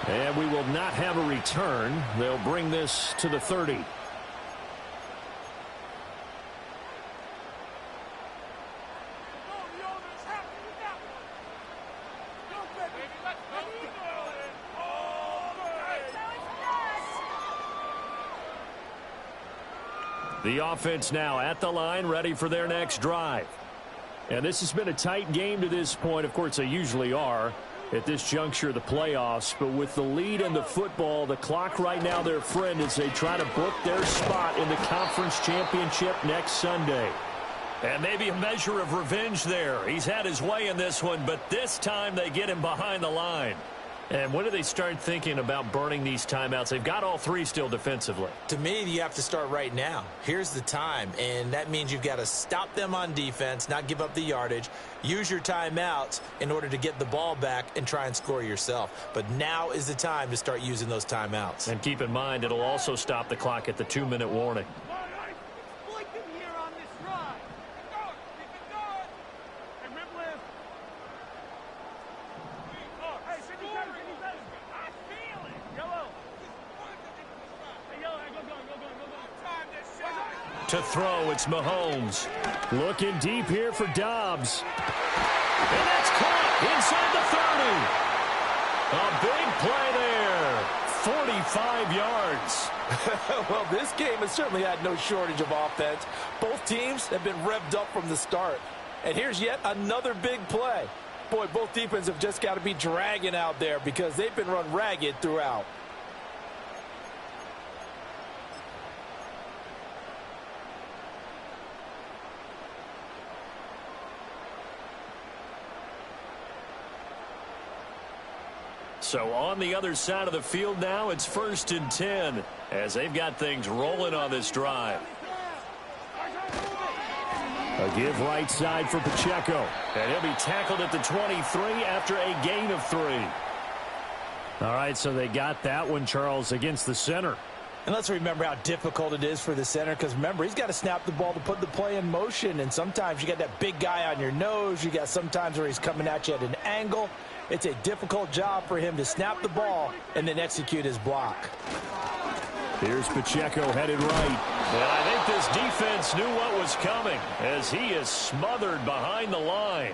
And we will not have a return. They'll bring this to the 30. The offense now at the line, ready for their next drive. And this has been a tight game to this point. Of course, they usually are at this juncture of the playoffs. But with the lead in the football, the clock right now their friend as they try to book their spot in the conference championship next Sunday. And maybe a measure of revenge there. He's had his way in this one, but this time they get him behind the line. And when do they start thinking about burning these timeouts? They've got all 3 still defensively. To me, you have to start right now. Here's the time, and that means you've got to stop them on defense, not give up the yardage, use your timeouts in order to get the ball back and try and score yourself. But now is the time to start using those timeouts. And keep in mind, it'll also stop the clock at the 2-minute warning. To throw, it's Mahomes. Looking deep here for Dobbs. And that's caught inside the 30. A big play there. 45 yards. Well, this game has certainly had no shortage of offense. Both teams have been revved up from the start. And here's yet another big play. Boy, both defenses have just got to be dragging out there because they've been run ragged throughout. So on the other side of the field now, it's 1st and 10 as they've got things rolling on this drive. A give right side for Pacheco. And he'll be tackled at the 23 after a gain of 3. All right, so they got that one, Charles, against the center. And let's remember how difficult it is for the center because, remember, he's got to snap the ball to put the play in motion. And sometimes you got that big guy on your nose. You got sometimes where he's coming at you at an angle. It's a difficult job for him to snap the ball and then execute his block. Here's Pacheco headed right. And I think this defense knew what was coming as he is smothered behind the line.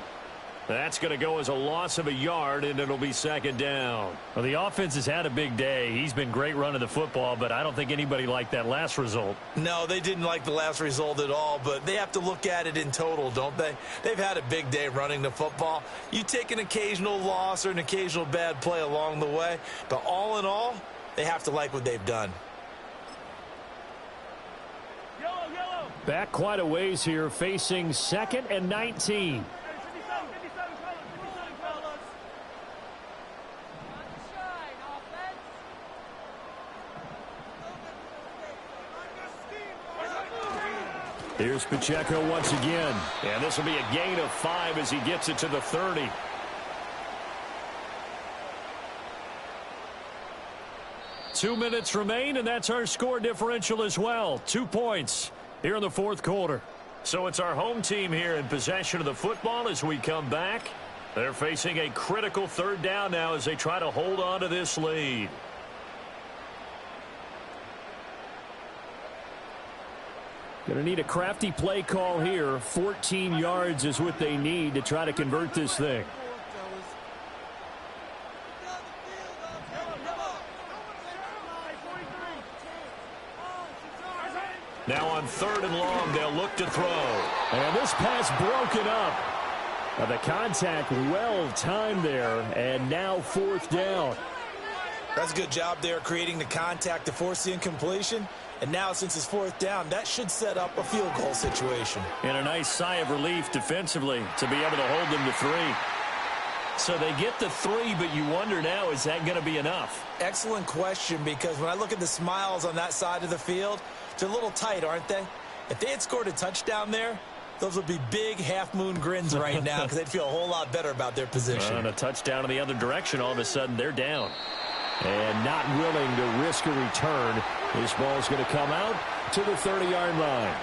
That's going to go as a loss of a yard, and it'll be 2nd down. Well, the offense has had a big day. He's been great running the football, but I don't think anybody liked that last result. No, they didn't like the last result at all, but they have to look at it in total, don't they? They've had a big day running the football. You take an occasional loss or an occasional bad play along the way, but all in all, they have to like what they've done. Back quite a ways here, facing 2nd and 19. Here's Pacheco once again. And this will be a gain of 5 as he gets it to the 30. Two minutes remain, and that's our score differential as well. 2 points here in the 4th quarter. So it's our home team here in possession of the football as we come back. They're facing a critical 3rd down now as they try to hold on to this lead. Going to need a crafty play call here. 14 yards is what they need to try to convert this thing. Now on 3rd and long, they'll look to throw. And this pass broken up. The contact well timed there, and now 4th down. That's a good job there creating the contact to force the incompletion. And now, since it's 4th down, that should set up a field goal situation. And a nice sigh of relief defensively to be able to hold them to 3. So they get the 3, but you wonder now, is that going to be enough? Excellent question, because when I look at the smiles on that side of the field, they're a little tight, aren't they? If they had scored a touchdown there, those would be big half-moon grins right now because they'd feel a whole lot better about their position. And a touchdown in the other direction, all of a sudden they're down. And not willing to risk a return. This ball's going to come out to the 30-yard line.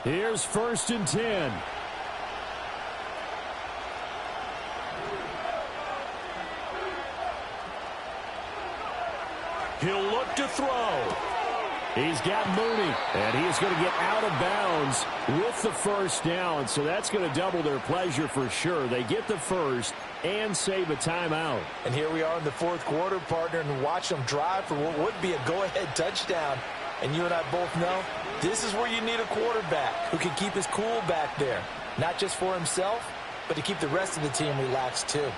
Here's 1st and 10. He'll look to throw. He's got Mooney, and he is going to get out of bounds with the 1st down, so that's going to double their pleasure for sure. They get the 1st and save a timeout. And here we are in the 4th quarter, partner, and watch them drive for what would be a go-ahead touchdown. And you and I both know this is where you need a quarterback who can keep his cool back there, not just for himself, but to keep the rest of the team relaxed too.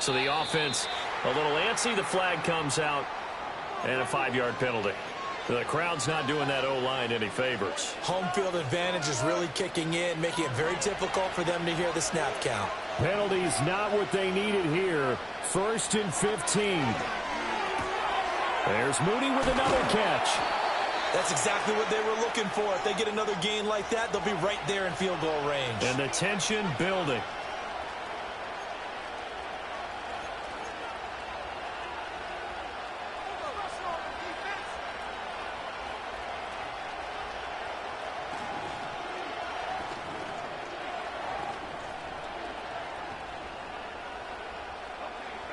So the offense a little antsy. The flag comes out, and a 5-yard penalty. The crowd's not doing that O-line any favors. Home field advantage is really kicking in, making it very difficult for them to hear the snap count. Penalties not what they needed here. 1st and 15. There's Mooney with another catch. That's exactly what they were looking for. If they get another gain like that, they'll be right there in field goal range. And the tension building.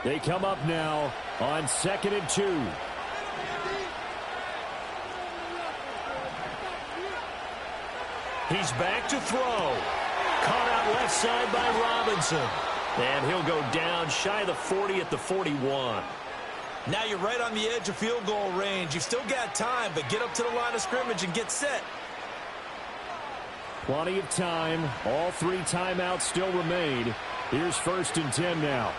They come up now on 2nd and 2. He's back to throw. Caught out left side by Robinson. And he'll go down shy of the 40 at the 41. Now you're right on the edge of field goal range. You've still got time, but get up to the line of scrimmage and get set. Plenty of time. All 3 timeouts still remain. Here's 1st and 10 now.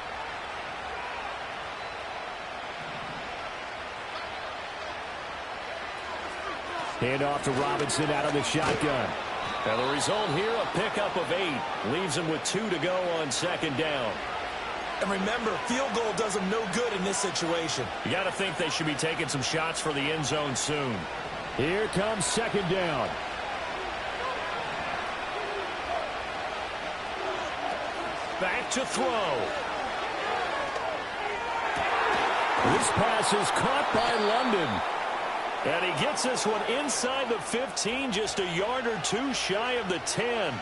Hand off to Robinson out of the shotgun. And the result here, a pickup of 8. Leaves him with 2 to go on 2nd down. And remember, field goal does them no good in this situation. You got to think they should be taking some shots for the end zone soon. Here comes 2nd down. Back to throw. This pass is caught by London. And he gets this one inside the 15, just a yard or 2 shy of the 10.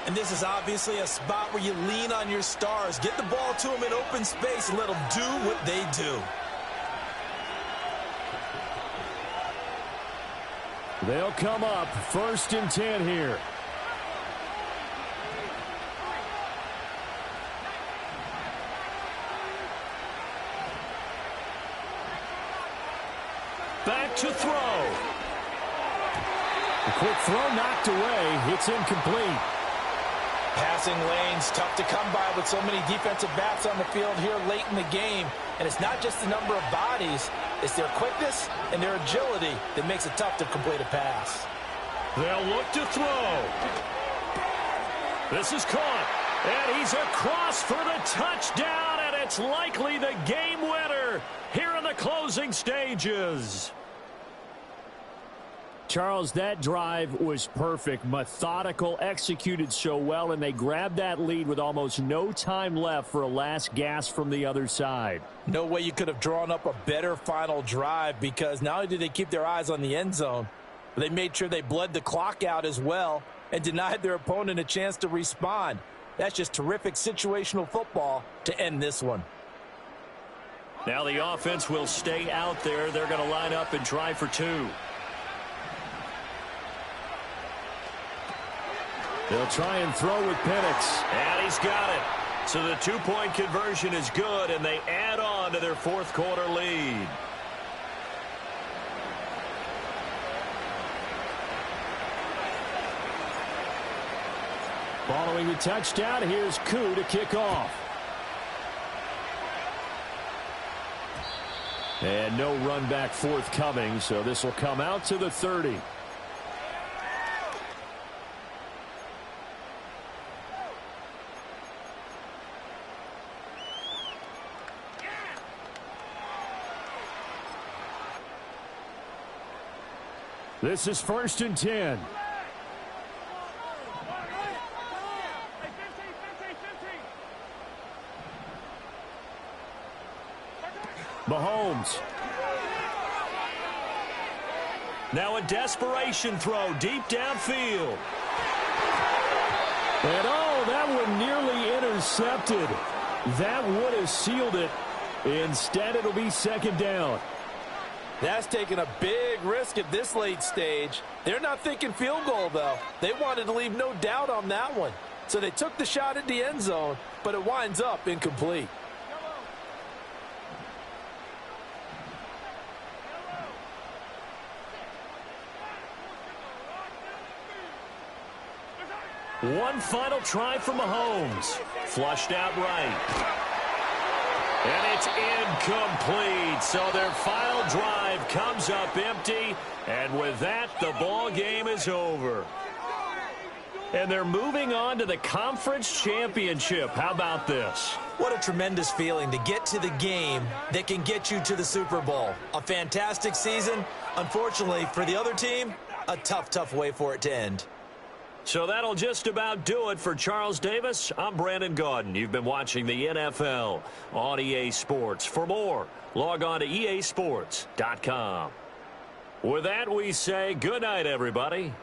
And this is obviously a spot where you lean on your stars. Get the ball to them in open space and let them do what they do. They'll come up 1st and 10 here. Back to throw. A quick throw knocked away. It's incomplete. Passing lanes, tough to come by with so many defensive backs on the field here late in the game. And it's not just the number of bodies, it's their quickness and their agility that makes it tough to complete a pass. They'll look to throw. This is caught. And he's across for the touchdown, and it's likely the game winner here in the closing stages. Charles, that drive was perfect, methodical, executed so well, and they grabbed that lead with almost no time left for a last gasp from the other side. No way you could have drawn up a better final drive, because not only did they keep their eyes on the end zone, but they made sure they bled the clock out as well and denied their opponent a chance to respond. That's just terrific situational football to end this one. Now the offense will stay out there. They're going to line up and try for 2. They'll try and throw with Penix. And he's got it. So the 2-point conversion is good, and they add on to their 4th quarter lead. Following the touchdown, here's Koo to kick off. And no run back forthcoming, so this will come out to the 30. This is 1st and 10. Mahomes. Now a desperation throw deep downfield. And oh, that one nearly intercepted. That would have sealed it. Instead, it'll be 2nd down. That's taking a big risk at this late stage. They're not thinking field goal, though. They wanted to leave no doubt on that one. So they took the shot at the end zone, but it winds up incomplete. One final try for Mahomes. Flushed out right. And it's incomplete. So their final drive comes up empty. And with that, the ball game is over. And they're moving on to the conference championship. How about this? What a tremendous feeling to get to the game that can get you to the Super Bowl. A fantastic season. Unfortunately, for the other team, a tough, tough way for it to end. So that'll just about do it for Charles Davis. I'm Brandon Gaudin. You've been watching the NFL on EA Sports. For more, log on to easports.com. With that, we say good night, everybody.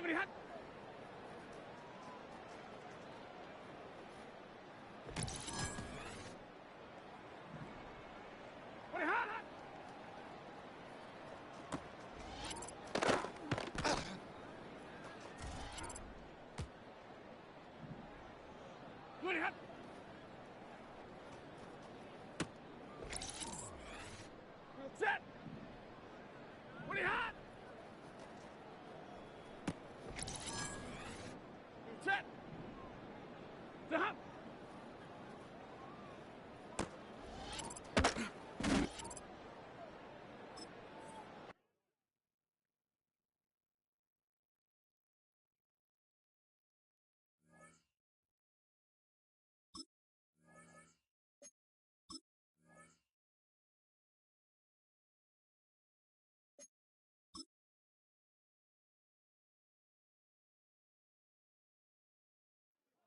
Moving hot. Moving hot. Moving hot. Set. Moving hot. Set. Stop.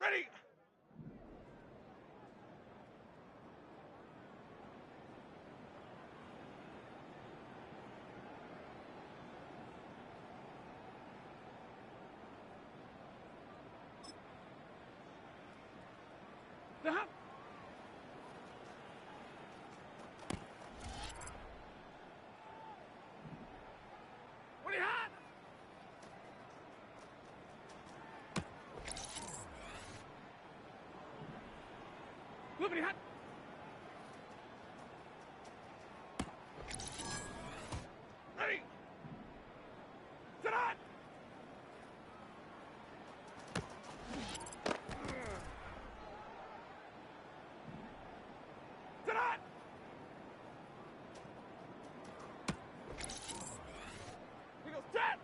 Ready. Stop. What do you have? Moving hot. Ready. Sit on. Sit on. We go set.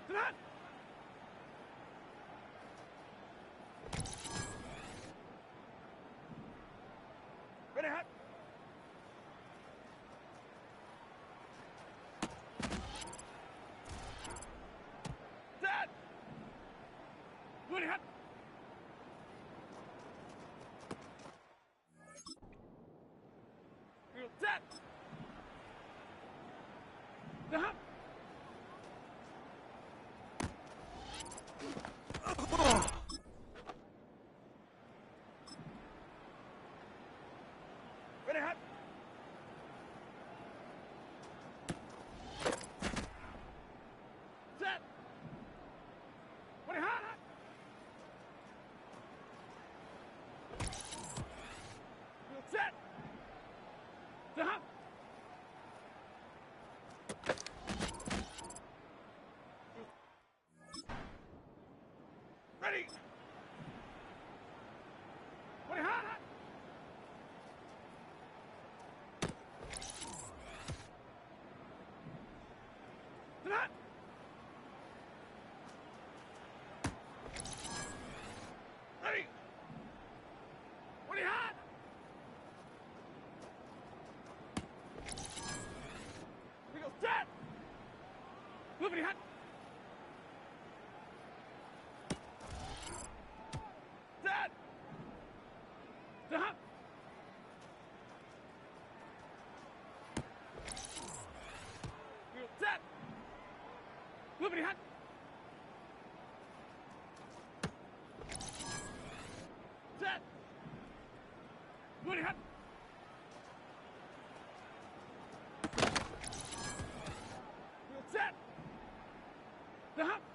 Sit on. Ready, hot. Set. Ready, hot. We go set. Stop. Ready, hot. Set. Ready, hot, hot. Set. Stop. Ready. Ready, hot, hot. Stop. Ready. Ready, hot. We go set. Moving hot. Set. Stop. We go set. Moving hot. Set. Moving hot. We go set. Stop.